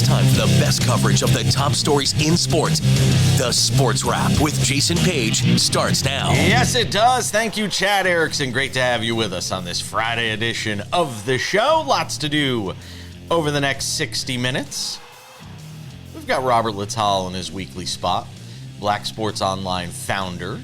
time for the best coverage of the top stories in sports. The Sports Wrap with Jason Page starts now. Yes, it does. Thank you, Chad Erickson. Great to have you with us on this Friday edition of the show. Lots to do over the next 60 minutes. We've got Robert Littal in his weekly spot, Black Sports Online founder.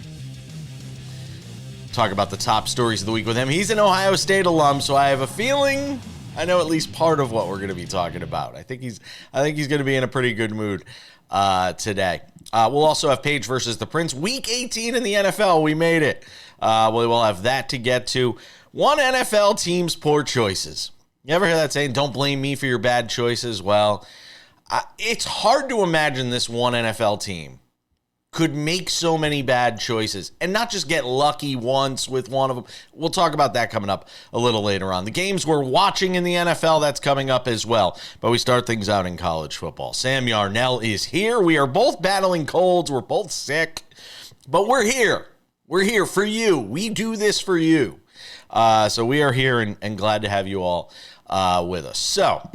Talk about the top stories of the week with him. He's an Ohio State alum, so I have a feeling I know at least part of what we're going to be talking about. I think he's going to be in a pretty good mood today. We'll also have Page versus the Prince. Week 18 in the NFL. We made it. We'll have that to get to. One NFL team's poor choices. You ever hear that saying, don't blame me for your bad choices? Well, it's hard to imagine this one NFL team could make so many bad choices and not just get lucky once with one of them. We'll talk about that coming up a little later on. The games we're watching in the NFL, that's coming up as well. But we start things out in college football. Sam Yarnell is here. We are both battling colds. We're both sick. But we're here. We're here for you. We do this for you. So we are here and glad to have you all with us. So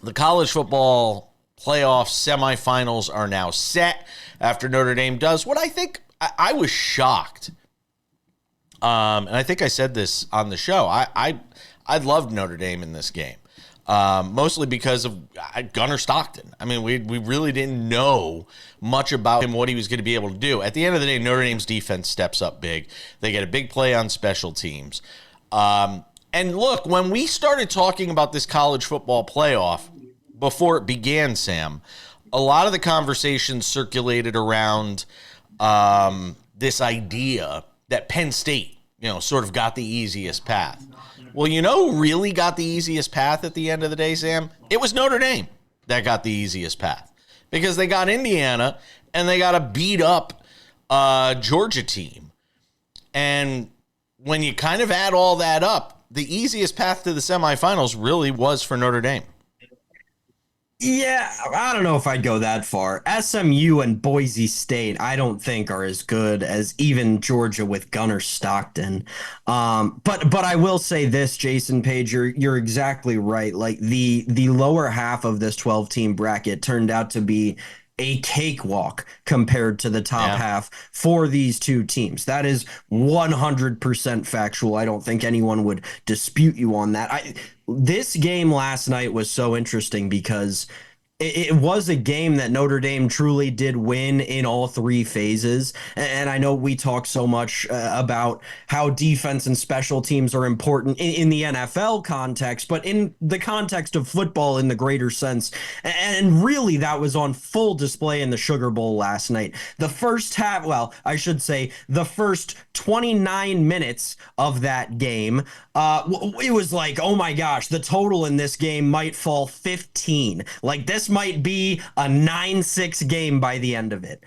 the college football playoff semifinals are now set after Notre Dame does what I think I was shocked. And I think I said this on the show. I loved Notre Dame in this game, mostly because of Gunnar Stockton. I mean, we really didn't know much about him, what he was going to be able to do. At the end of the day, Notre Dame's defense steps up big. They get a big play on special teams. And look, when we started talking about this college football playoff before it began, Sam, a lot of the conversations circulated around this idea that Penn State, sort of got the easiest path. Well, who really got the easiest path at the end of the day, Sam? It was Notre Dame that got the easiest path because they got Indiana and they got a beat up Georgia team. And when you kind of add all that up, the easiest path to the semifinals really was for Notre Dame. Yeah, I don't know if I'd go that far. SMU and Boise State, I don't think are as good as even Georgia with Gunnar Stockton. But I will say this, Jason Page, you're exactly right. Like the lower half of this 12-team bracket turned out to be a cakewalk compared to the top half for these two teams. That is 100% factual. I don't think anyone would dispute you on that. This game last night was so interesting because it was a game that Notre Dame truly did win in all three phases. And I know we talk so much about how defense and special teams are important in the NFL context, but in the context of football in the greater sense. And really, that was on full display in the Sugar Bowl last night. The first half, well, I should say the first 29 minutes of that game, it was like, oh my gosh, the total in this game might fall 15. Like this might be a 9-6 game by the end of it.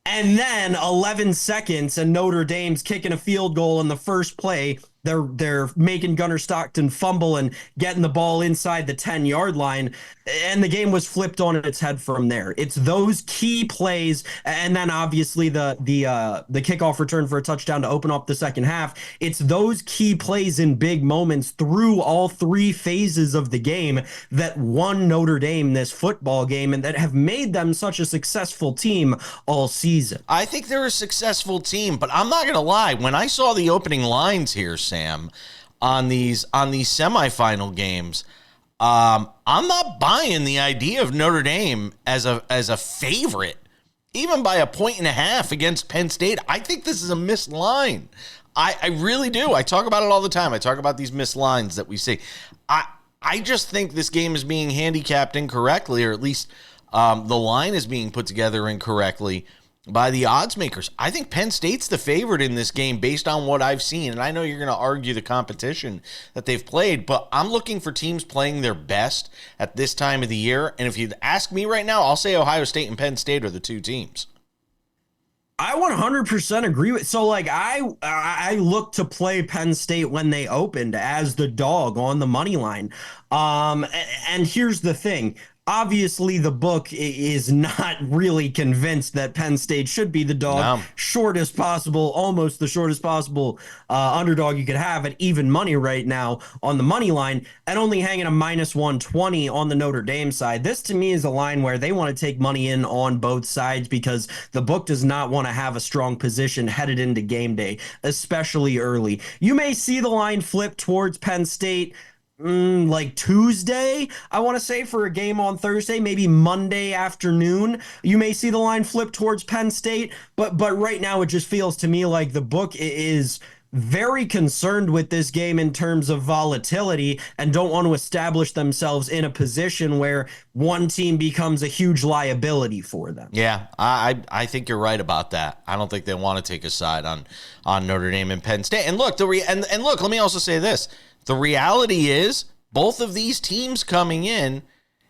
And then 11 seconds and Notre Dame's kicking a field goal in the first play. They're making Gunnar Stockton fumble and getting the ball inside the 10-yard line, and the game was flipped on its head from there. It's those key plays, and then obviously the kickoff return for a touchdown to open up the second half. It's those key plays in big moments through all three phases of the game that won Notre Dame this football game and that have made them such a successful team all season. I think they're a successful team, but I'm not going to lie. When I saw the opening lines here, Sam, on these semifinal games, I'm not buying the idea of Notre Dame as a favorite, even by 1.5 against Penn State. I think this is a missed line. I really do. I talk about it all the time. I talk about these missed lines that we see. I just think this game is being handicapped incorrectly, or at least the line is being put together incorrectly by the odds makers. I think Penn State's the favorite in this game based on what I've seen. And I know you're going to argue the competition that they've played, but I'm looking for teams playing their best at this time of the year. And if you ask me right now, I'll say Ohio State and Penn State are the two teams. I 100% agree with. So like I look to play Penn State when they opened as the dog on the money line. And here's the thing. Obviously, the book is not really convinced that Penn State should be the dog. No. Shortest possible, almost the shortest possible underdog you could have at even money right now on the money line, and only hanging a -120 on the Notre Dame side. This to me is a line where they want to take money in on both sides because the book does not want to have a strong position headed into game day, especially early. You may see the line flip towards Penn State like Tuesday, I want to say, for a game on Thursday, maybe Monday afternoon. You may see the line flip towards Penn State, but right now it just feels to me like the book is very concerned with this game in terms of volatility and don't want to establish themselves in a position where one team becomes a huge liability for them. Yeah, I think you're right about that. I don't think they want to take a side on Notre Dame and Penn State. And look, and look, let me also say this. The reality is both of these teams coming in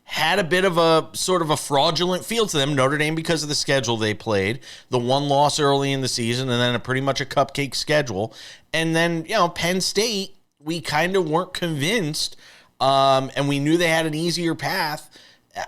had a bit of a sort of a fraudulent feel to them. Notre Dame because of the schedule they played, the one loss early in the season, and then pretty much a cupcake schedule. And then, Penn State, we kind of weren't convinced, and we knew they had an easier path.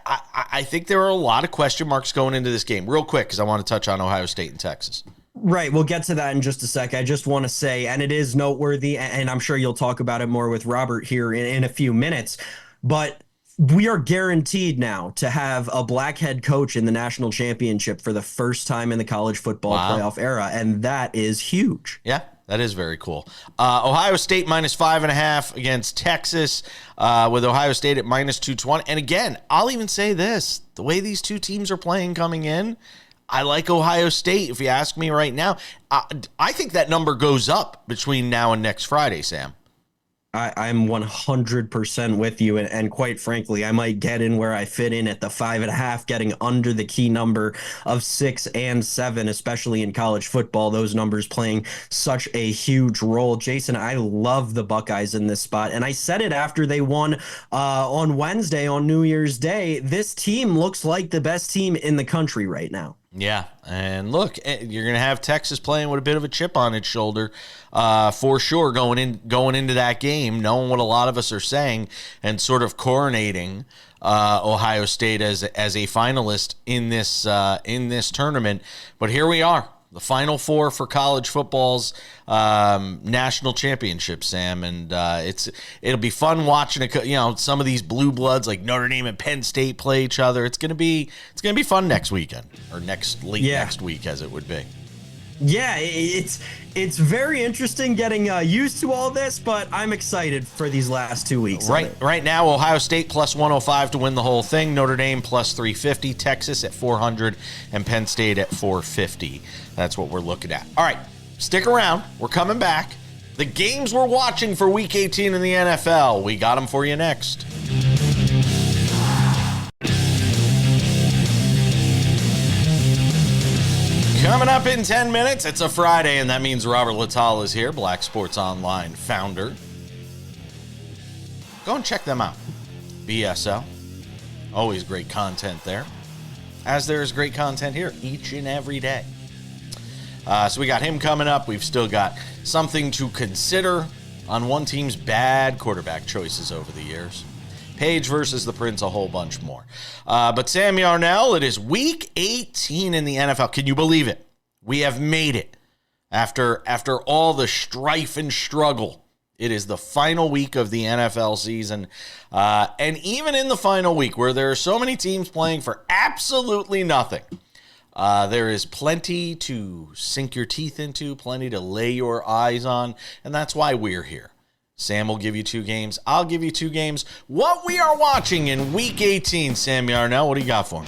I think there are a lot of question marks going into this game. Real quick, because I want to touch on Ohio State and Texas. Right. We'll get to that in just a sec. I just want to say, and it is noteworthy, and I'm sure you'll talk about it more with Robert here in a few minutes, but we are guaranteed now to have a black head coach in the national championship for the first time in the college football playoff era, and that is huge. Yeah, that is very cool. Ohio State -5.5 against Texas, with Ohio State at -220. And again, I'll even say this, the way these two teams are playing coming in, I like Ohio State. If you ask me right now, I think that number goes up between now and next Friday, Sam. I'm 100% with you. And quite frankly, I might get in where I fit in at the 5.5, getting under the key number of 6 and 7, especially in college football. Those numbers playing such a huge role. Jason, I love the Buckeyes in this spot. And I said it after they won on Wednesday on New Year's Day. This team looks like the best team in the country right now. Yeah, and look, you're going to have Texas playing with a bit of a chip on its shoulder, for sure, going into that game, knowing what a lot of us are saying and sort of coronating Ohio State as a finalist in this tournament. But here we are. The Final Four for college football's national championship, Sam, and it'll be fun watching some of these blue bloods like Notre Dame and Penn State play each other. It's gonna be fun next weekend or next week as it would be. Yeah, it's very interesting getting used to all this, but I'm excited for these last 2 weeks. Right now, Ohio State +105 to win the whole thing. Notre Dame +350. Texas at 400, and Penn State at 450. That's what we're looking at. All right, stick around. We're coming back. The games we're watching for Week 18 in the NFL. We got them for you next. Coming up in 10 minutes, it's a Friday, and that means Robert Littal is here, Black Sports Online founder. Go and check them out. BSL. Always great content there. As there is great content here each and every day. So we got him coming up. We've still got something to consider on one team's bad quarterback choices over the years. Page versus the Prince, a whole bunch more. But Sam Yarnell, it is Week 18 in the NFL. Can you believe it? We have made it. After all the strife and struggle, it is the final week of the NFL season. And even in the final week, where there are so many teams playing for absolutely nothing, there is plenty to sink your teeth into, plenty to lay your eyes on, and that's why we're here. Sam will give you 2 games. I'll give you 2 games. What we are watching in Week 18, Sam Yarnell, what do you got for me?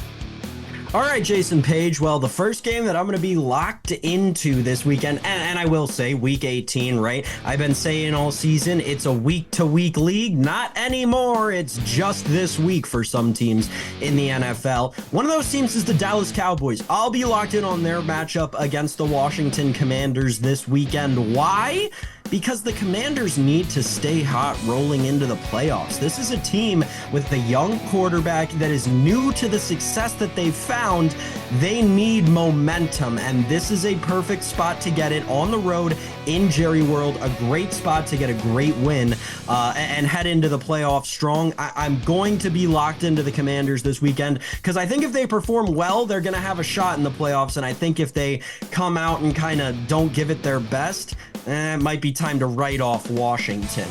All right, Jason Page. Well, the first game that I'm going to be locked into this weekend, and I will say Week 18, right? I've been saying all season it's a week-to-week league. Not anymore. It's just this week for some teams in the NFL. One of those teams is the Dallas Cowboys. I'll be locked in on their matchup against the Washington Commanders this weekend. Why? because the Commanders need to stay hot rolling into the playoffs. This is a team with a young quarterback that is new to the success that they've found. They need momentum, and this is a perfect spot to get it on the road in Jerry World. A great spot to get a great win and head into the playoffs strong. I'm going to be locked into the Commanders this weekend because I think if they perform well, they're going to have a shot in the playoffs, and I think if they come out and kind of don't give it their best, it might be time to write off Washington.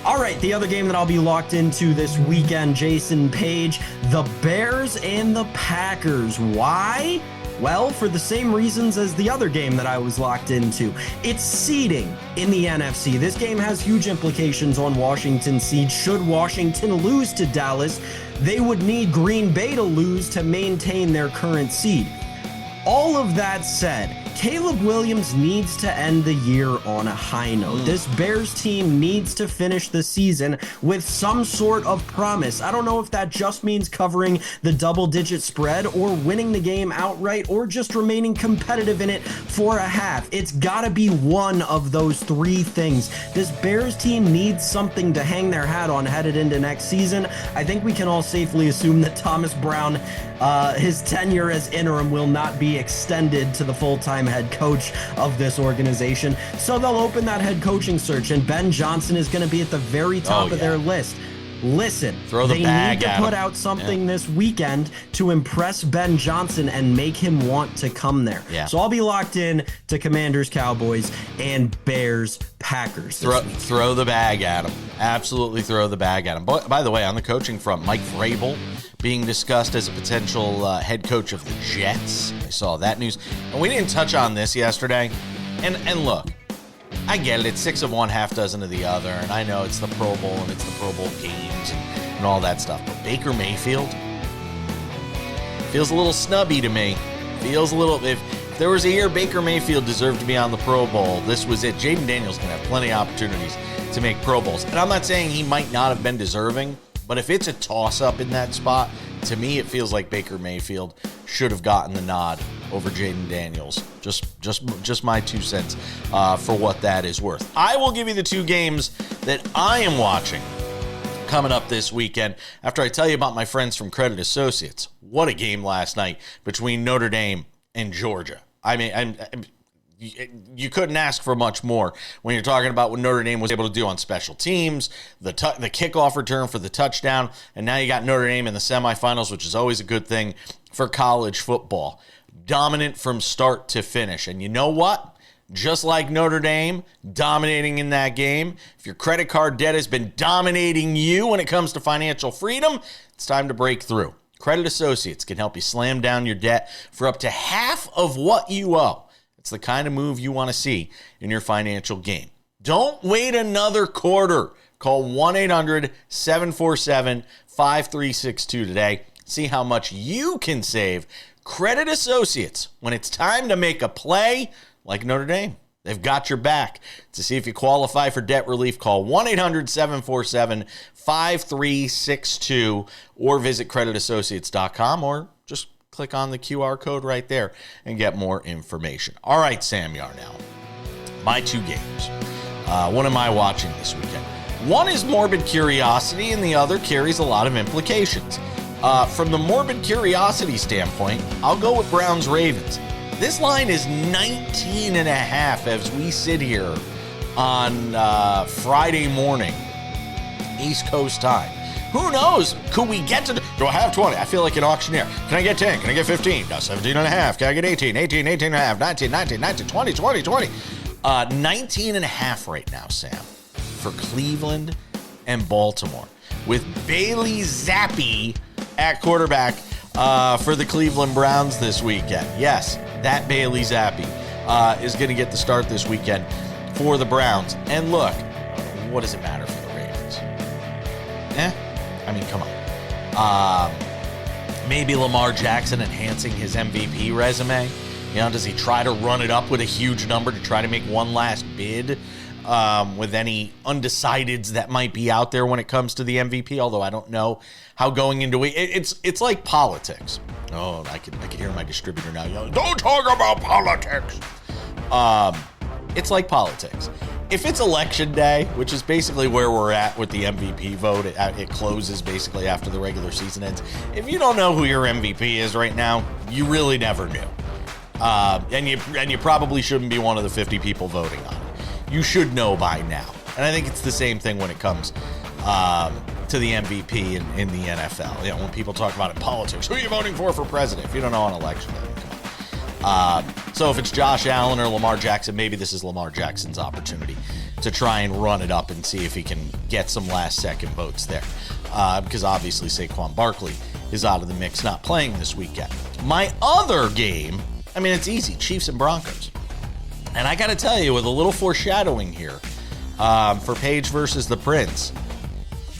All right, the other game that I'll be locked into this weekend, Jason Page, the Bears and the Packers. Why? Well, for the same reasons as the other game that I was locked into. It's seeding in the NFC. This game has huge implications on Washington's seed. Should Washington lose to Dallas, they would need Green Bay to lose to maintain their current seed. All of that said, Caleb Williams needs to end the year on a high note. This Bears team needs to finish the season with some sort of promise. I don't know if that just means covering the double-digit spread or winning the game outright or just remaining competitive in it for a half. It's got to be one of those three things. This Bears team needs something to hang their hat on headed into next season. I think we can all safely assume that Thomas Brown, his tenure as interim will not be extended to the full-time head coach of this organization. So they'll open that head coaching search, and Ben Johnson is going to be at the very top of their list. Listen, they need to put out something this weekend to impress Ben Johnson and make him want to come there. So I'll be locked in to Commanders, Cowboys, and Bears, Packers. Throw the bag at him. Absolutely throw the bag at him. By the way, on the coaching front, Mike Vrabel being discussed as a potential head coach of the Jets. I saw that news. And we didn't touch on this yesterday. And look, I get it. It's 6 of one, half dozen of the other. And I know it's the Pro Bowl and it's the Pro Bowl games and all that stuff. But Baker Mayfield feels a little snubby to me. Feels a little... If there was a year Baker Mayfield deserved to be on the Pro Bowl, this was it. Jaden Daniels can have plenty of opportunities to make Pro Bowls. And I'm not saying he might not have been deserving, but if it's a toss-up in that spot, to me it feels like Baker Mayfield should have gotten the nod over Jaden Daniels. Just my 2 cents for what that is worth. I will give you the two games that I am watching coming up this weekend after I tell you about my friends from Credit Associates. What a game last night between Notre Dame and Georgia. I mean, you couldn't ask for much more when you're talking about what Notre Dame was able to do on special teams, the kickoff return for the touchdown, and now you got Notre Dame in the semifinals, which is always a good thing for college football. Dominant from start to finish. And you know what? Just like Notre Dame dominating in that game, if your credit card debt has been dominating you when it comes to financial freedom, it's time to break through. Credit Associates can help you slam down your debt for up to half of what you owe. It's the kind of move you want to see in your financial game. Don't wait another quarter. Call 1-800-747-5362 today. See how much you can save. Credit Associates, when it's time to make a play like Notre Dame, they've got your back. To see if you qualify for debt relief, call 1-800-747-5362 or visit creditassociates.com or just click on the QR code right there and get more information. All right, Sam Yarnell, my two games. What am I watching this weekend? One is morbid curiosity, and the other carries a lot of implications. From the morbid curiosity standpoint, I'll go with Browns-Ravens. This line is 19.5 as we sit here on Friday morning, East Coast time. Who knows? Could we get to... Do I have 20? I feel like an auctioneer. Can I get 10? Can I get 15? No, 17.5. Can I get 18? 18.5. 19, 20, 19.5 right now, Sam, for Cleveland and Baltimore. With Bailey Zappi at quarterback for the Cleveland Browns this weekend. Yes, that Bailey Zappi is going to get the start this weekend for the Browns. And look, what does it matter for the Ravens? I mean, come on. Maybe Lamar Jackson enhancing his MVP resume. You know, does he try to run it up with a huge number to try to make one last bid with any undecideds that might be out there when it comes to the MVP? Although I don't know how going into it. It's like politics. Oh, I can hear my distributor now yelling, "Don't talk about politics." it's like politics. If it's election day, which is basically where we're at with the MVP vote, it closes basically after the regular season ends. If you don't know who your MVP is right now, you really never knew. And you probably shouldn't be one of the 50 people voting on it. You should know by now. And I think it's the same thing when it comes to the MVP in the NFL. You know, when people talk about it in politics, who are you voting for president? If you don't know on election day, come on. So if it's Josh Allen or Lamar Jackson, maybe this is Lamar Jackson's opportunity to try and run it up and see if he can get some last-second votes there. Because obviously Saquon Barkley is out of the mix, not playing this weekend. My other game, I mean, it's easy, Chiefs and Broncos. And I got to tell you, with a little foreshadowing here, for Page versus the Prince,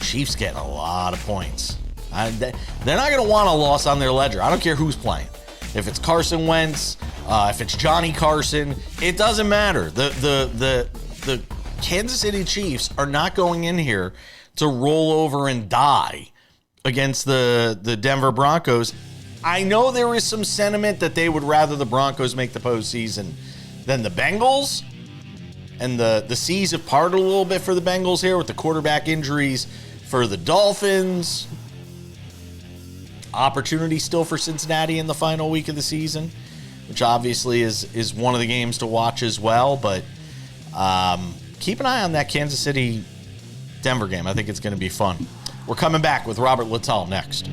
Chiefs getting a lot of points. They're not going to want a loss on their ledger. I don't care who's playing. If it's Carson Wentz, if it's Johnny Carson, it doesn't matter. The Kansas City Chiefs are not going in here to roll over and die against the Denver Broncos. I know there is some sentiment that they would rather the Broncos make the postseason than the Bengals. And the seas have parted a little bit for the Bengals here with the quarterback injuries for the Dolphins. Opportunity still for Cincinnati in the final week of the season, which obviously is one of the games to watch as well. But keep an eye on that Kansas City-Denver game. I think it's going to be fun. We're coming back with Robert Littal next.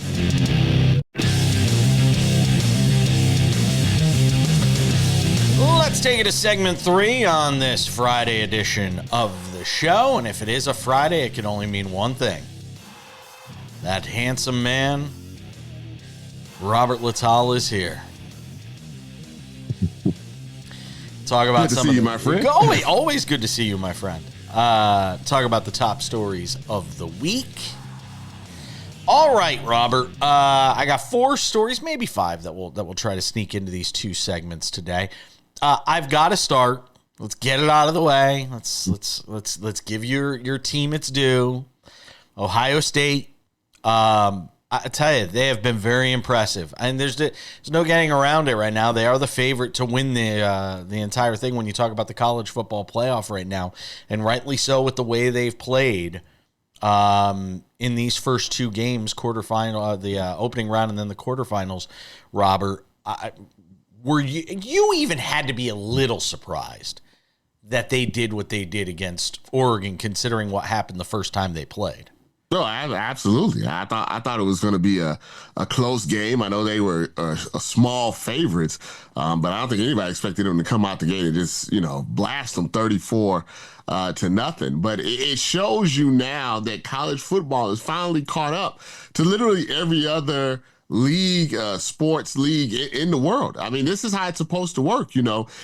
Let's take it to segment 3 on this Friday edition of the show. And if it is a Friday, it can only mean one thing. That handsome man, Robert Littal, is here. Talk about good to see you, my friend. Always good to see you, my friend. Talk about the top stories of the week. All right, Robert. I got 4 stories, maybe 5 that we'll try to sneak into these 2 segments today. I've got to start. Let's get it out of the way. Let's give your team its due. Ohio State. I tell you, they have been very impressive, and there's no getting around it right now. They are the favorite to win the entire thing when you talk about the college football playoff right now, and rightly so with the way they've played in these first 2 games, quarterfinal, the opening round, and then the quarterfinals. Robert, you even had to be a little surprised that they did what they did against Oregon, considering what happened the first time they played. No, absolutely. I thought it was going to be a close game. I know they were a small favorites, but I don't think anybody expected them to come out the gate and just, blast them 34 to nothing. But it shows you now that college football is finally caught up to literally every other league, sports league in the world. I mean, this is how it's supposed to work.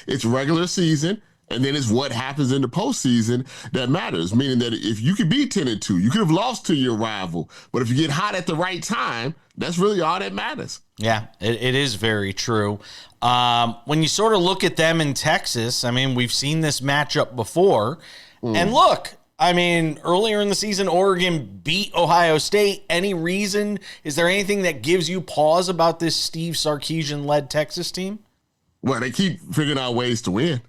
It's regular season. And then it's what happens in the postseason that matters, meaning that if you could be 10-2, you could have lost to your rival. But if you get hot at the right time, that's really all that matters. Yeah, it is very true. When you sort of look at them in Texas, I mean, we've seen this matchup before. And look, I mean, earlier in the season, Oregon beat Ohio State. Any reason? Is there anything that gives you pause about this Steve Sarkisian-led Texas team? Well, they keep figuring out ways to win.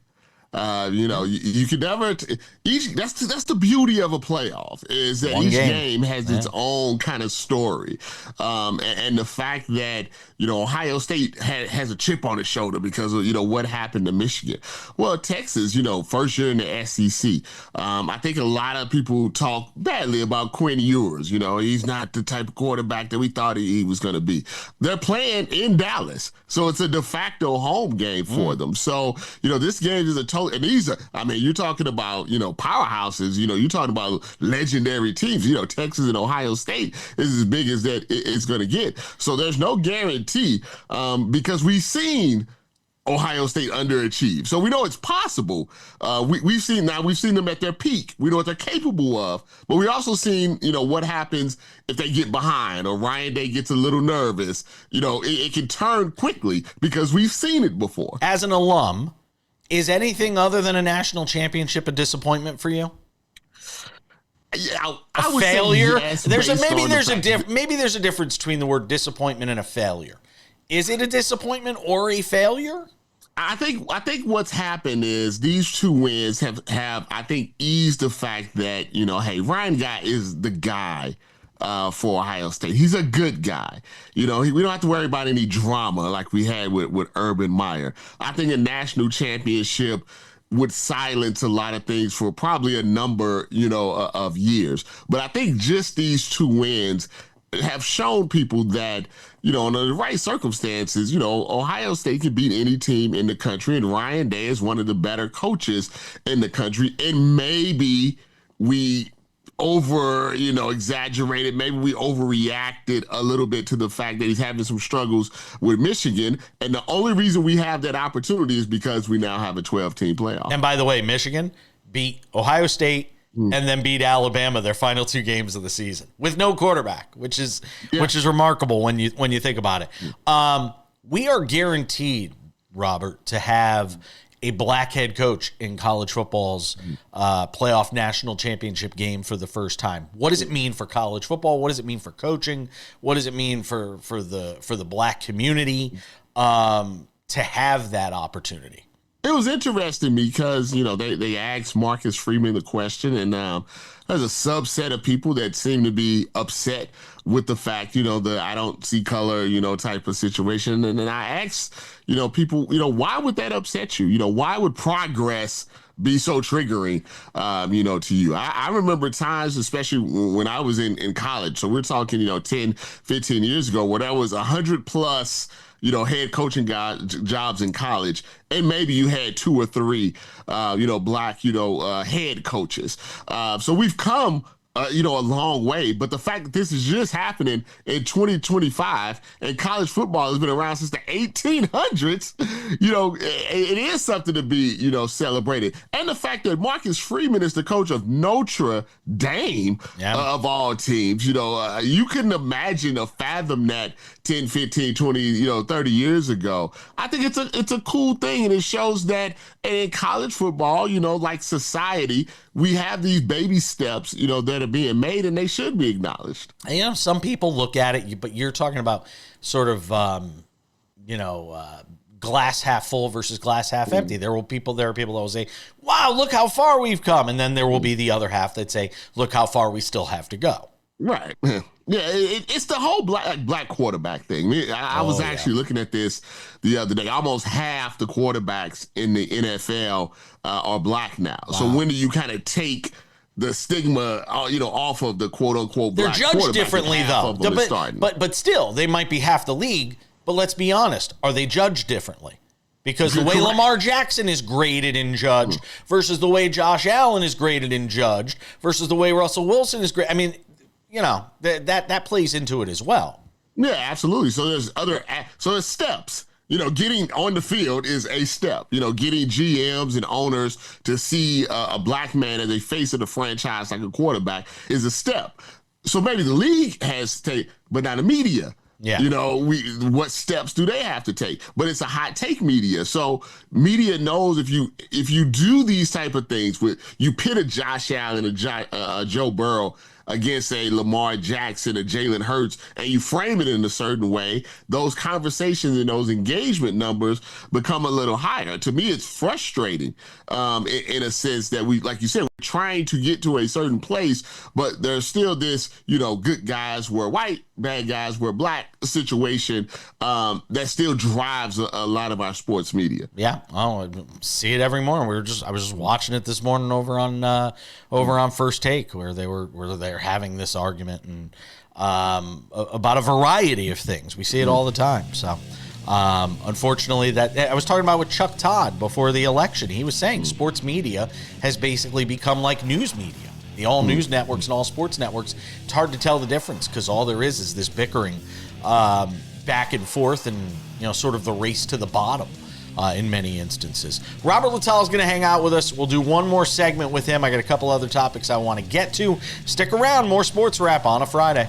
You could never. That's the beauty of a playoff is that each game has its own kind of story, and the fact that Ohio State has a chip on its shoulder because of what happened to Michigan. Well, Texas, first year in the SEC. I think a lot of people talk badly about Quinn Ewers. He's not the type of quarterback that we thought he was going to be. They're playing in Dallas, so it's a de facto home game for them. So this game is a total. And these are, I mean, you're talking about, powerhouses, you're talking about legendary teams. Texas and Ohio State is as big as that it's going to get. So there's no guarantee because we've seen Ohio State underachieve. So we know it's possible. We've seen them at their peak. We know what they're capable of. But we also seen, what happens if they get behind or Ryan Day gets a little nervous. It can turn quickly because we've seen it before. As an alum, is anything other than a national championship a disappointment for you? Yeah, I would failure. Say yes, Maybe there's a difference between the word disappointment and a failure. Is it a disappointment or a failure? I think what's happened is these 2 wins have I think eased the fact that, hey, Ryan Guy is the guy for Ohio State. He's a good guy. We don't have to worry about any drama like we had with Urban Meyer. I think a national championship would silence a lot of things for probably a number, of years. But I think just these 2 wins have shown people that, under the right circumstances, Ohio State can beat any team in the country, and Ryan Day is one of the better coaches in the country. And maybe we exaggerated. Maybe we overreacted a little bit to the fact that he's having some struggles with Michigan. And the only reason we have that opportunity is because we now have a 12-team playoff. And by the way, Michigan beat Ohio State and then beat Alabama their final 2 games of the season with no quarterback, which is remarkable when you think about it. We are guaranteed, Robert, to have a black head coach in college football's playoff national championship game for the first time. What does it mean for college football? What does it mean for coaching? What does it mean for the black community to have that opportunity? It was interesting because, they asked Marcus Freeman the question, and there's a subset of people that seem to be upset with the fact, the I don't see color, type of situation. And then I asked, people, why would that upset you? Why would progress be so triggering, to you? I remember times, especially when I was in college. So we're talking, 10, 15 years ago, where there was 100 plus head coaching jobs in college, and maybe you had 2 or 3, black, head coaches. So we've come, a long way. But the fact that this is just happening in 2025 and college football has been around since the 1800s, it is something to be, celebrated. And the fact that Marcus Freeman is the coach of Notre Dame, of all teams, you couldn't imagine or fathom that 10, 15, 20, 30 years ago. I think it's a cool thing, and it shows that in college football, like society, we have these baby steps, that are being made, and they should be acknowledged. Some people look at it, but you're talking about sort of, glass half full versus glass half empty. There are people that will say, wow, look how far we've come. And then there will be the other half that say, look how far we still have to go. Right. Yeah, it's the whole black quarterback thing. I was actually looking at this the other day. Almost half the quarterbacks in the NFL are black now. Wow. So when do you kind of take the stigma, off of the quote unquote black quarterback? They're judged differently, though. But still, they might be half the league. But let's be honest, are they judged differently? Because the way Lamar Jackson is graded and judged versus the way Josh Allen is graded and judged versus the way Russell Wilson is graded. I mean, that plays into it as well. Yeah, absolutely. So there's steps. Getting on the field is a step. Getting GMs and owners to see a black man as a face of the franchise like a quarterback is a step. So maybe the league has to take, but not the media. Yeah. What steps do they have to take? But it's a hot take media. So media knows if you do these type of things, you pit a Josh Allen, a Joe Burrow against a Lamar Jackson, a Jalen Hurts, and you frame it in a certain way, those conversations and those engagement numbers become a little higher. To me, it's frustrating in a sense that we, like you said, we're trying to get to a certain place, but there's still this, good guys were white, bad guys were black situation that still drives a lot of our sports media. Yeah, I see it every morning. I was just watching it this morning over on First Take where they're having this argument and about a variety of things. We see it all the time. So unfortunately, that I was talking about with Chuck Todd before the election. He was saying sports media has basically become like news media. The all news networks and all sports networks, it's hard to tell the difference because all there is this bickering back and forth and, sort of the race to the bottom in many instances. Robert Littal is going to hang out with us. We'll do one more segment with him. I got a couple other topics I want to get to. Stick around. More Sports Wrap on a Friday.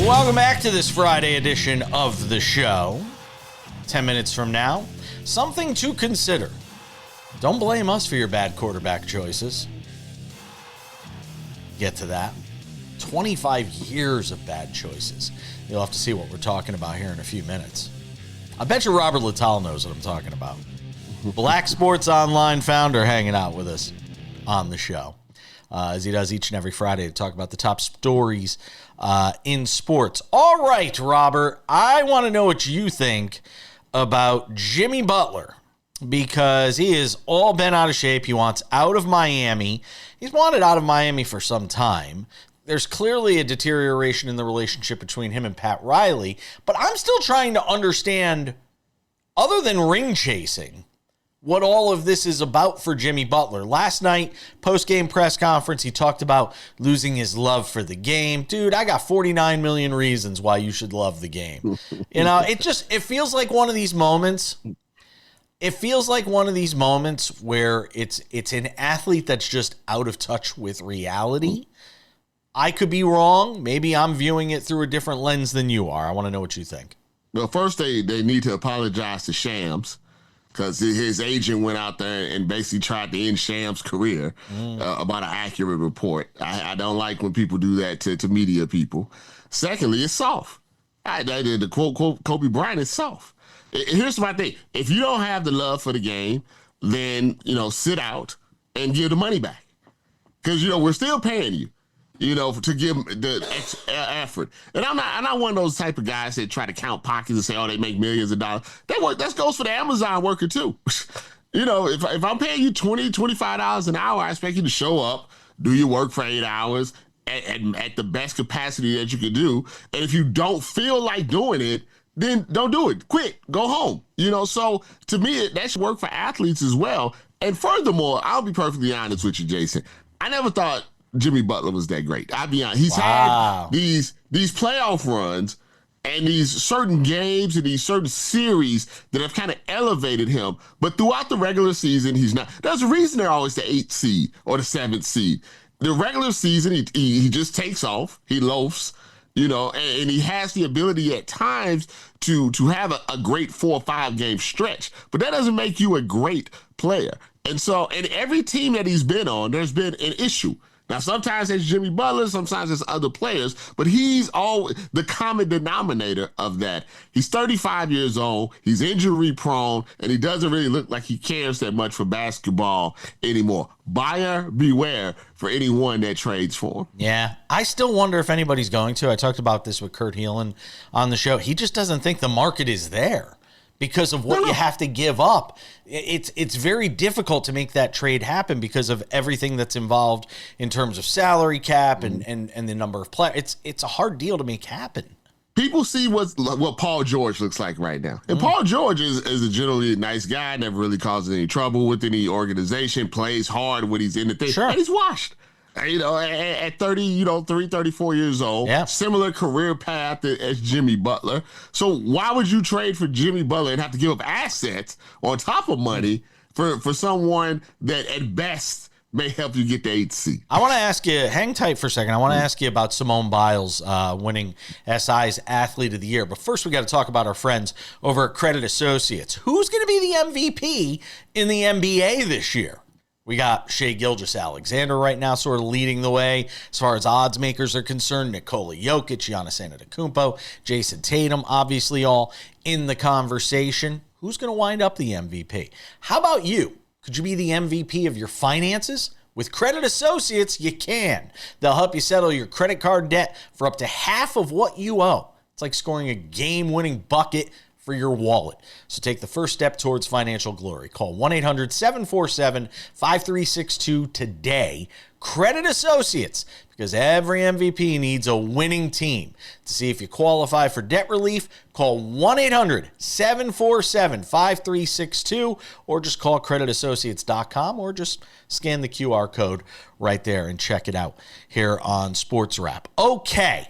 Welcome back to this Friday edition of the show. 10 minutes from now, something to consider. Don't blame us for your bad quarterback choices. Get to that. 25 years of bad choices. You'll have to see what we're talking about here in a few minutes. I bet you Robert Littal knows what I'm talking about. Black Sports Online founder hanging out with us on the show, as he does each and every Friday to talk about the top stories in sports. All right, Robert, I want to know what you think about Jimmy Butler, because he is all bent out of shape. He wants out of Miami. He's wanted out of Miami for some time. There's clearly a deterioration in the relationship between him and Pat Riley, but I'm still trying to understand, other than ring chasing, what all of this is about for Jimmy Butler. Last night, post-game press conference, he talked about losing his love for the game. Dude, I got 49 million reasons why you should love the game. It feels like one of these moments. It feels like one of these moments where it's an athlete that's just out of touch with reality. I could be wrong. Maybe I'm viewing it through a different lens than you are. I want to know what you think. Well, first they need to apologize to Shams, because his agent went out there and basically tried to end Shams' career about an accurate report. I don't like when people do that to media people. Secondly, it's soft. The quote Kobe Bryant is soft. Here's my thing. If you don't have the love for the game, then, sit out and give the money back. Because, we're still paying you, to give the effort. And I'm not one of those type of guys that try to count pockets and say, oh, they make millions of dollars. That goes for the Amazon worker too. If I'm paying you $20, $25 an hour, I expect you to show up, do your work for 8 hours at the best capacity that you can do. And if you don't feel like doing it, then don't do it. Quit. Go home. So to me, that should work for athletes as well. And furthermore, I'll be perfectly honest with you, Jason. I never thought Jimmy Butler was that great. I'll be honest. He's had these playoff runs and these certain games and these certain series that have kind of elevated him. But throughout the regular season, he's not. There's a reason they're always the 8th seed or the 7th seed. The regular season, he just takes off. He loafs, and he has the ability at times to have a great 4 or 5 game stretch. But that doesn't make you a great player. And so in every team that he's been on, there's been an issue. Now, sometimes it's Jimmy Butler, sometimes it's other players, but he's always the common denominator of that. He's 35 years old, he's injury prone, and he doesn't really look like he cares that much for basketball anymore. Buyer beware for anyone that trades for him. Yeah, I still wonder if anybody's going to. I talked about this with Kurt Heelan on the show. He just doesn't think the market is there because of what you have to give up. It's very difficult to make that trade happen because of everything that's involved in terms of salary cap and the number of players. It's a hard deal to make happen. People see what Paul George looks like right now. And Paul George is a generally nice guy, never really causes any trouble with any organization, plays hard when he's in the thing. Sure. And he's washed. At 34 years old, similar career path as Jimmy Butler. So why would you trade for Jimmy Butler and have to give up assets on top of money for someone that at best may help you get the 8th seed? I want to ask you, hang tight for a second. I want to ask you about Simone Biles winning SI's Athlete of the Year. But first, we got to talk about our friends over at Credit Associates. Who's going to be the MVP in the NBA this year? We got Shai Gilgeous-Alexander right now sort of leading the way as far as odds makers are concerned. Nikola Jokic, Giannis Antetokounmpo, Jason Tatum, obviously all in the conversation. Who's going to wind up the MVP? How about you? Could you be the MVP of your finances? With Credit Associates, you can. They'll help you settle your credit card debt for up to half of what you owe. It's like scoring a game-winning bucket for your wallet. So take the first step towards financial glory. Call 1-800-747-5362 today. Credit Associates, because every MVP needs a winning team. To see if you qualify for debt relief, call 1-800-747-5362 or just call creditassociates.com or just scan the QR code right there and check it out here on SportsWrap. Okay.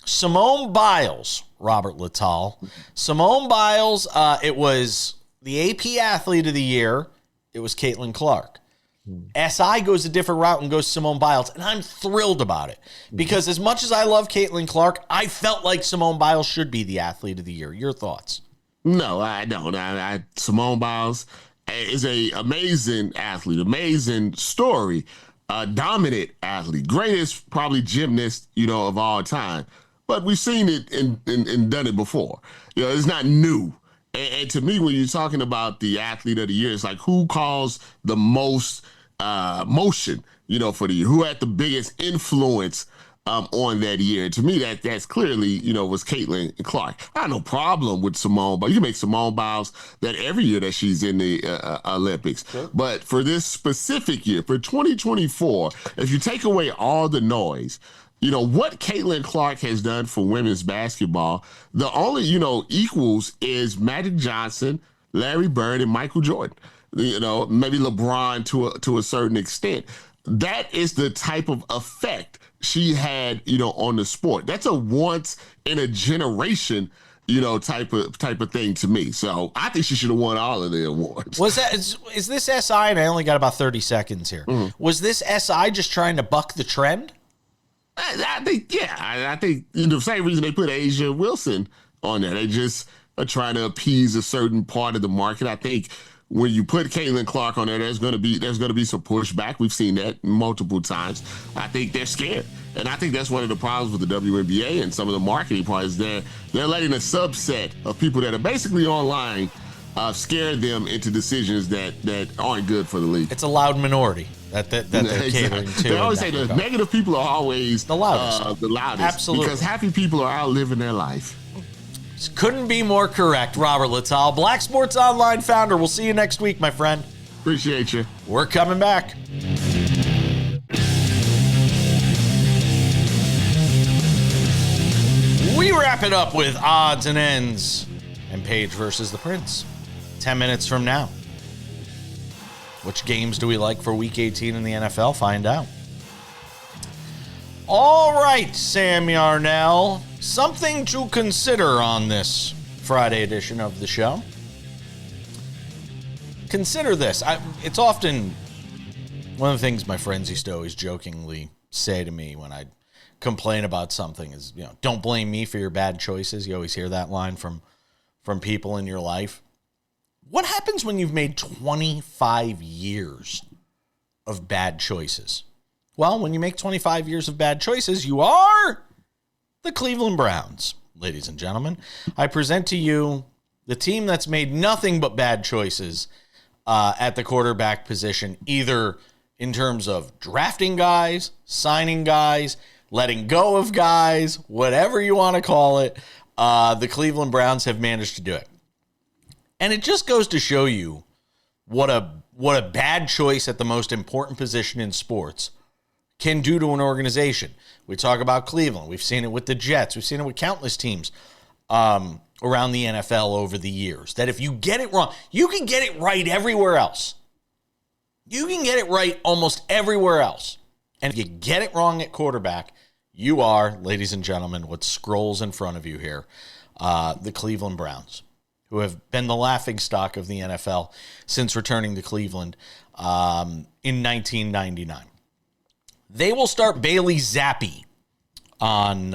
Simone Biles, Robert Littal. Simone Biles, it was the AP Athlete of the Year. It was Caitlin Clark. SI goes a different route and goes Simone Biles, and I'm thrilled about it because as much as I love Caitlin Clark, I felt like Simone Biles should be the Athlete of the Year. Your thoughts? No, I don't. Simone Biles is a amazing athlete, amazing story. dominant athlete, greatest probably gymnast, of all time. But we've seen it and done it before. It's not new. And to me, when you're talking about the athlete of the year, it's like who caused the most motion, for the year, who had the biggest influence on that year. And to me, that's clearly, was Caitlin Clark. I have no problem with Simone, but you can make Simone Biles that every year that she's in the Olympics. Sure. But for this specific year, for 2024, if you take away all the noise, what Caitlin Clark has done for women's basketball, the only, equals is Magic Johnson, Larry Bird, and Michael Jordan. Maybe LeBron to a certain extent. That is the type of effect she had, on the sport. That's a once in a generation, type of thing to me. So I think she should have won all of the awards. Is this SI, and I only got about 30 seconds here. Mm-hmm. Was this SI just trying to buck the trend? I think, yeah. I think the same reason they put Asia Wilson on there. They just are trying to appease a certain part of the market. I think when you put Caitlin Clark on there, there's going to be some pushback. We've seen that multiple times. I think they're scared, and I think that's one of the problems with the WNBA and some of the marketing parts. They're letting a subset of people that are basically online scare them into decisions that aren't good for the league. It's a loud minority that they're catering to. They always say the negative people are always the loudest. Absolutely. Because happy people are out living their life. Couldn't be more correct, Robert Littal, Black Sports Online founder. We'll see you next week, my friend. Appreciate you. We're coming back. We wrap it up with odds and ends and Paige versus the Prince. 10 minutes from now. Which games do we like for Week 18 in the NFL? Find out. All right, Sam Yarnell. Something to consider on this Friday edition of the show. Consider this. It's often one of the things my friends used to always jokingly say to me when I complain about something is, don't blame me for your bad choices. You always hear that line from people in your life. What happens when you've made 25 years of bad choices? Well, when you make 25 years of bad choices, you are the Cleveland Browns. Ladies and gentlemen, I present to you the team that's made nothing but bad choices at the quarterback position, either in terms of drafting guys, signing guys, letting go of guys, whatever you want to call it. The Cleveland Browns have managed to do it. And it just goes to show you what a bad choice at the most important position in sports can do to an organization. We talk about Cleveland. We've seen it with the Jets. We've seen it with countless teams around the NFL over the years. That if you get it wrong, you can get it right everywhere else. You can get it right almost everywhere else. And if you get it wrong at quarterback, you are, ladies and gentlemen, what scrolls in front of you here, the Cleveland Browns, who have been the laughingstock of the NFL since returning to Cleveland in 1999. They will start Bailey Zappi on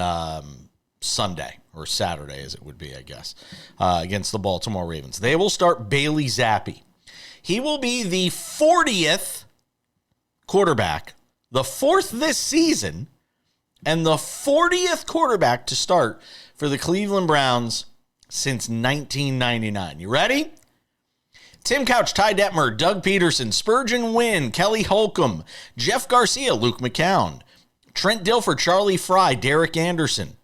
Sunday, or Saturday as it would be, I guess, against the Baltimore Ravens. They will start Bailey Zappi. He will be the 40th quarterback, the 4th this season, and the 40th quarterback to start for the Cleveland Browns since 1999. You ready? Tim Couch, Ty Detmer, Doug Peterson, Spurgeon Wynn, Kelly Holcomb, Jeff Garcia, Luke McCown, Trent Dilfer, Charlie Fry, Derek Anderson,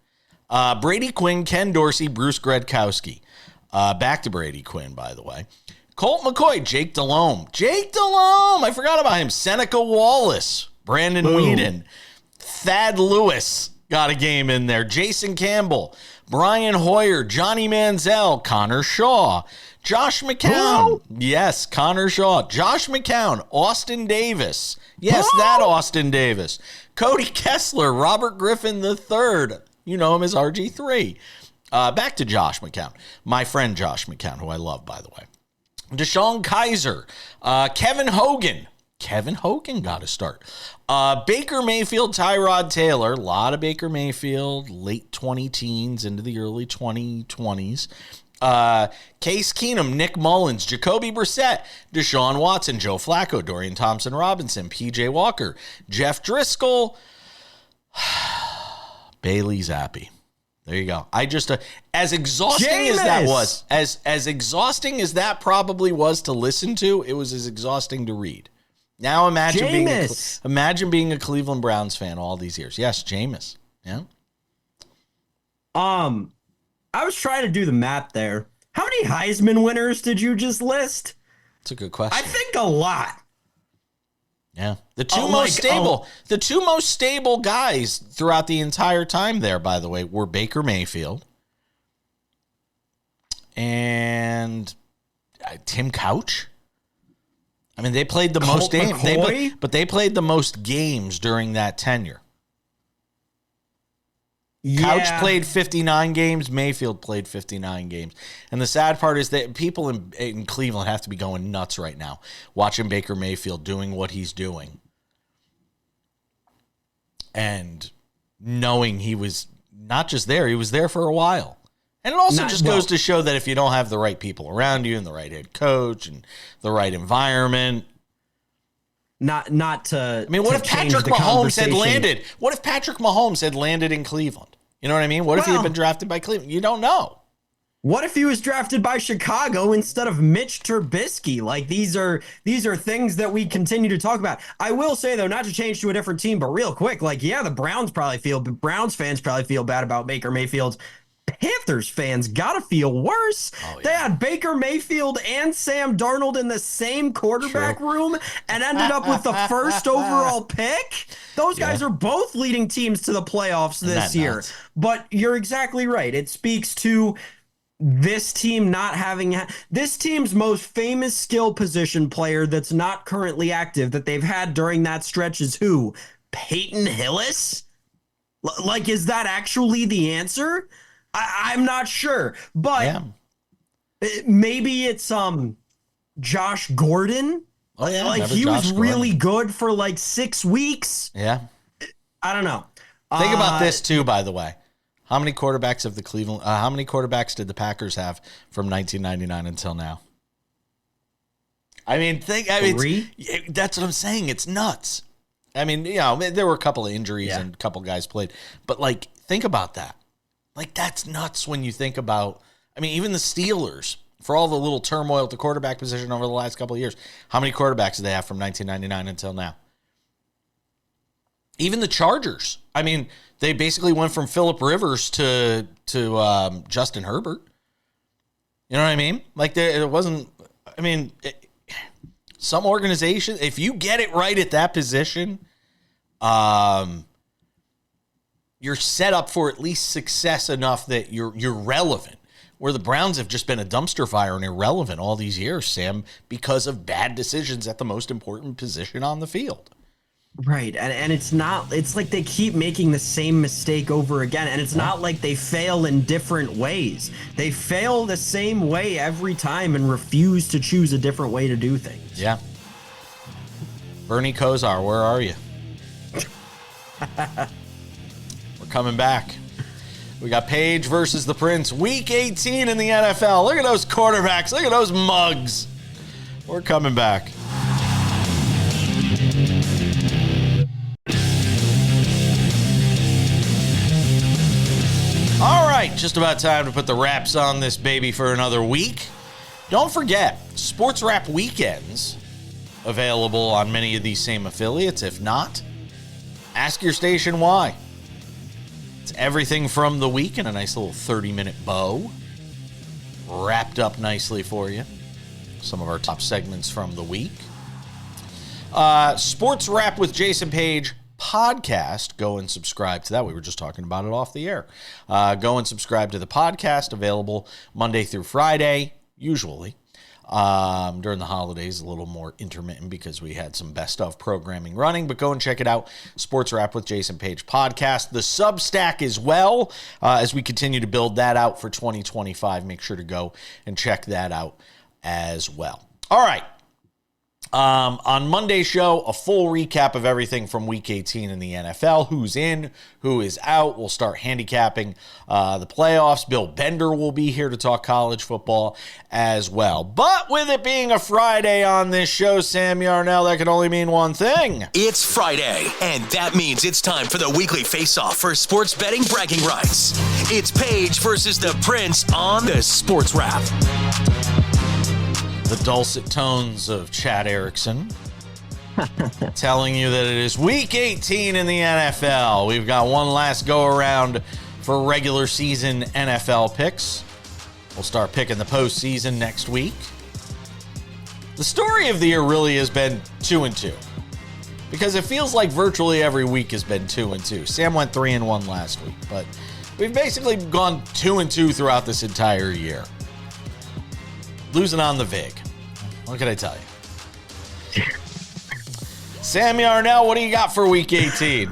Brady Quinn, Ken Dorsey, Bruce Gredkowski. Back to Brady Quinn, by the way. Colt McCoy, Jake Delhomme. I forgot about him. Seneca Wallace, Brandon Whedon, Thad Lewis got a game in there. Jason Campbell, Brian Hoyer, Johnny Manziel, Connor Shaw, Josh McCown. Yes, Connor Shaw. Josh McCown, Austin Davis. Yes, that Austin Davis. Cody Kessler, Robert Griffin III. You know him as RG3. Back to Josh McCown. My friend Josh McCown, who I love, by the way. Deshaun Kaiser. Kevin Hogan. Kevin Hogan got to start. Baker Mayfield, Tyrod Taylor. A lot of Baker Mayfield, late 20 teens into the early 2020s. Case Keenum, Nick Mullins, Jacoby Brissett, Deshaun Watson, Joe Flacco, Dorian Thompson-Robinson, P.J. Walker, Jeff Driscoll, Bailey Zappi. There you go. I just as exhausting as that was, as exhausting as that probably was to listen to, it was as exhausting to read. Now imagine being a Cleveland Browns fan all these years. Yes, Jameis. Yeah. I was trying to do the math there. How many Heisman winners did you just list? That's a good question. I think a lot. Yeah. The two most stable guys throughout the entire time there, by the way, were Baker Mayfield and Tim Couch. I mean, they played the most games, but they played the most games during that tenure. Yeah. Couch played 59 games. Mayfield played 59 games. And the sad part is that people in Cleveland have to be going nuts right now watching Baker Mayfield doing what he's doing. And knowing he was not just there, he was there for a while. And it also goes to show that if you don't have the right people around you and the right head coach and the right environment. What if Patrick Mahomes had landed? What if Patrick Mahomes had landed in Cleveland? You know what I mean? What if he had been drafted by Cleveland? You don't know. What if he was drafted by Chicago instead of Mitch Trubisky? Like these are things that we continue to talk about. I will say though, not to change to a different team, but real quick, the Browns fans probably feel bad about Baker Mayfield. Panthers fans gotta feel worse. Oh, yeah. They had Baker Mayfield and Sam Darnold in the same quarterback room and ended up with the first overall pick. Those guys are both leading teams to the playoffs this year. Nuts? But you're exactly right. It speaks to this team not having this team's most famous skill position player that's not currently active that they've had during that stretch is who? Peyton Hillis? Is that actually the answer? I'm not sure, but maybe it's Josh Gordon. Oh yeah, he was really good for 6 weeks. Yeah, I don't know. Think about this too, by the way. How many quarterbacks how many quarterbacks did the Packers have from 1999 until now? I mean, 3? That's what I'm saying. It's nuts. I mean, there were a couple of injuries and a couple guys played, but think about that. That's nuts when you think about, even the Steelers, for all the little turmoil at the quarterback position over the last couple of years, how many quarterbacks do they have from 1999 until now? Even the Chargers. They basically went from Phillip Rivers to Justin Herbert. You know what I mean? It wasn't, some organization, if you get it right at that position, you're set up for at least success enough that you're relevant. Where the Browns have just been a dumpster fire and irrelevant all these years, Sam, because of bad decisions at the most important position on the field. Right, and it's like they keep making the same mistake over again, and it's not like they fail in different ways. They fail the same way every time and refuse to choose a different way to do things. Yeah. Bernie Kosar, where are you? Coming back. We got Page versus the Prince. Week 18 in the NFL. Look at those quarterbacks. Look at those mugs. We're coming back. All right, just about time to put the wraps on this baby for another week. Don't forget, SportsWrap weekends available on many of these same affiliates. If not, ask your station why. It's everything from the week in a nice little 30-minute bow. Wrapped up nicely for you. Some of our top segments from the week. Sports Wrap with Jason Page podcast. Go and subscribe to that. We were just talking about it off the air. Go and subscribe to the podcast. Available Monday through Friday, usually. During the holidays, a little more intermittent because we had some best of programming running, but go and check it out. Sports Wrap with Jason Page podcast. The Substack as well, as we continue to build that out for 2025. Make sure to go and check that out as well. All right. On Monday's show, a full recap of everything from Week 18 in the NFL, who's in, who is out. We'll start handicapping the playoffs. Bill Bender will be here to talk college football as well. But with it being a Friday on this show, Sam Yarnell, that can only mean one thing. It's Friday, and that means it's time for the weekly face-off for sports betting bragging rights. It's Paige versus the Prince on the Sports Wrap. The dulcet tones of Chad Erickson telling you that it is Week 18 in the NFL. We've got one last go-around for regular season NFL picks. We'll start picking the postseason next week. The story of the year really has been 2-2 because it feels like virtually every week has been 2-2. Sam went 3-1 last week, but we've basically gone 2-2 throughout this entire year. Losing on the VIG. What can I tell you? Sam Yarnell, what do you got for Week 18?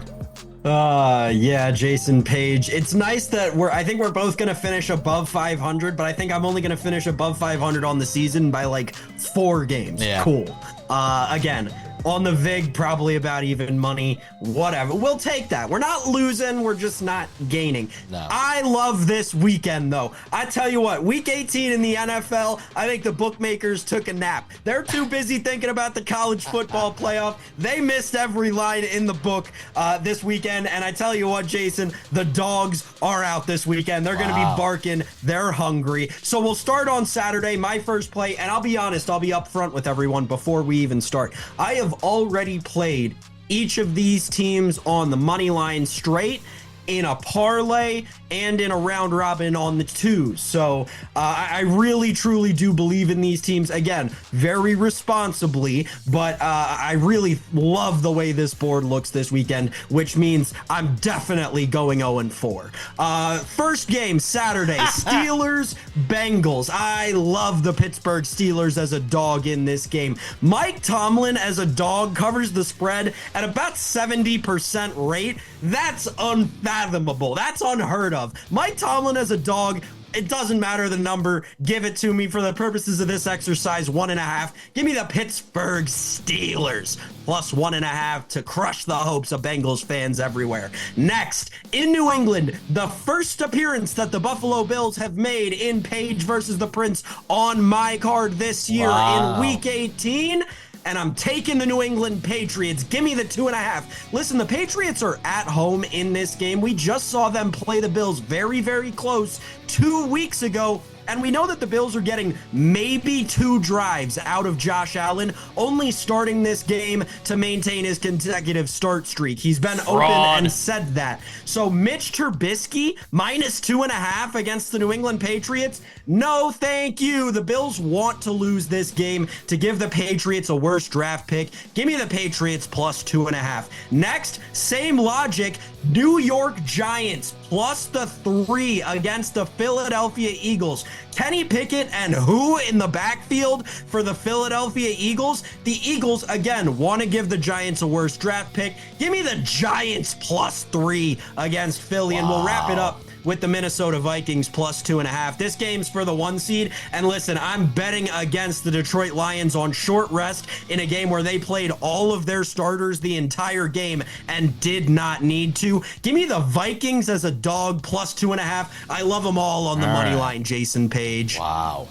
Yeah, Jason Page. It's nice that I think we're both going to finish above 500, but I think I'm only going to finish above 500 on the season by like 4 games. Yeah. Cool. Again, on the VIG, probably about even money, whatever. We'll take that. We're not losing. We're just not gaining. No. I love this weekend, though. I tell you what, Week 18 in the NFL, I think the bookmakers took a nap. They're too busy thinking about the college football playoff. They missed every line in the book this weekend. And I tell you what, Jason, the dogs are out this weekend. They're going to be barking. They're hungry. So we'll start on Saturday, my first play. And I'll be honest, I'll be upfront with everyone before we even start. I have already played each of these teams on the money line straight, in a parlay, and in a round robin on the 2. So I really, truly do believe in these teams. Again, very responsibly, but I really love the way this board looks this weekend, which means I'm definitely going 0-4. First game, Saturday, Steelers, Bengals. I love the Pittsburgh Steelers as a dog in this game. Mike Tomlin as a dog covers the spread at about 70% rate. That's unfathomable. That's unheard of. Mike Tomlin as a dog, it doesn't matter the number. Give it to me for the purposes of this exercise, 1.5. Give me the Pittsburgh Steelers plus 1.5 to crush the hopes of Bengals fans everywhere. Next, in New England, the first appearance that the Buffalo Bills have made in Page versus the Prince on my card this year in Week 18. And I'm taking the New England Patriots. Give me the 2.5. Listen, the Patriots are at home in this game. We just saw them play the Bills very, very close 2 weeks ago. And we know that the Bills are getting maybe 2 drives out of Josh Allen, only starting this game to maintain his consecutive start streak. He's been open and said that. So Mitch Trubisky, minus 2.5 against the New England Patriots. No, thank you. The Bills want to lose this game to give the Patriots a worse draft pick. Give me the Patriots plus 2.5. Next, same logic. New York Giants plus the 3 against the Philadelphia Eagles. Kenny Pickett and who in the backfield for the Philadelphia Eagles? The Eagles, again, want to give the Giants a worse draft pick. Give me the Giants plus 3 against Philly, and we'll wrap it up with the Minnesota Vikings plus 2.5. This game's for the 1 seed. And listen, I'm betting against the Detroit Lions on short rest in a game where they played all of their starters the entire game and did not need to. Give me the Vikings as a dog plus 2.5. I love them all on the money line, Jason Page. Wow.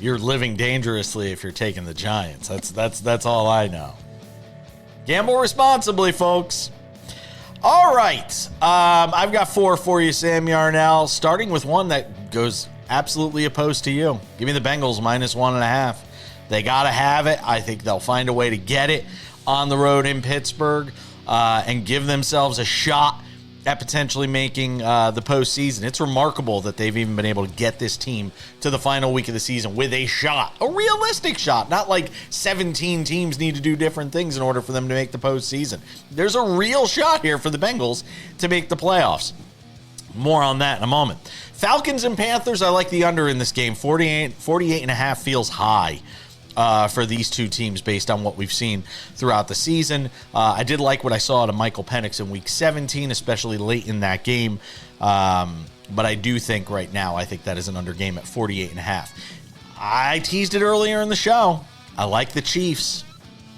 You're living dangerously if you're taking the Giants. That's all I know. Gamble responsibly, folks. All right. I've got 4 for you, Sam Yarnell, starting with one that goes absolutely opposed to you. Give me the Bengals minus 1.5. They got to have it. I think they'll find a way to get it on the road in Pittsburgh and give themselves a shot at potentially making the postseason. It's remarkable that they've even been able to get this team to the final week of the season with a shot, a realistic shot, not like 17 teams need to do different things in order for them to make the postseason. There's a real shot here for the Bengals to make the playoffs. More on that in a moment. Falcons and Panthers, I like the under in this game. 48.5 feels high for these two teams based on what we've seen throughout the season. I did like what I saw out of Michael Penix in Week 17, especially late in that game. But I do think right now, I think that is an under game at 48.5. I teased it earlier in the show. I like the Chiefs.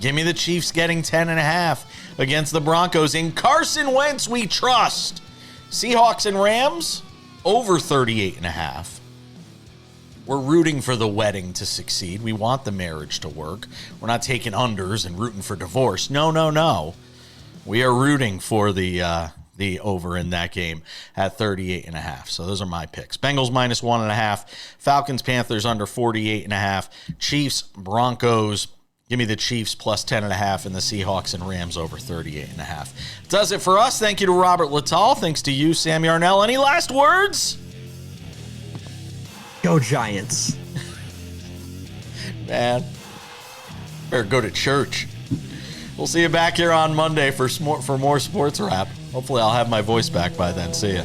Give me the Chiefs getting 10.5 against the Broncos. In Carson Wentz, we trust. Seahawks and Rams, over 38.5. We're rooting for the wedding to succeed. We want the marriage to work. We're not taking unders and rooting for divorce. No. We are rooting for the over in that game at 38.5. So those are my picks. Bengals minus 1.5. Falcons, Panthers under 48.5. Chiefs, Broncos. Give me the Chiefs plus 10.5 and the Seahawks and Rams over 38.5. Does it for us. Thank you to Robert Littal. Thanks to you, Sam Yarnell. Any last words? Go Giants. Man, better go to church. We'll see you back here on Monday for more Sports Wrap. Hopefully I'll have my voice back by then. See ya.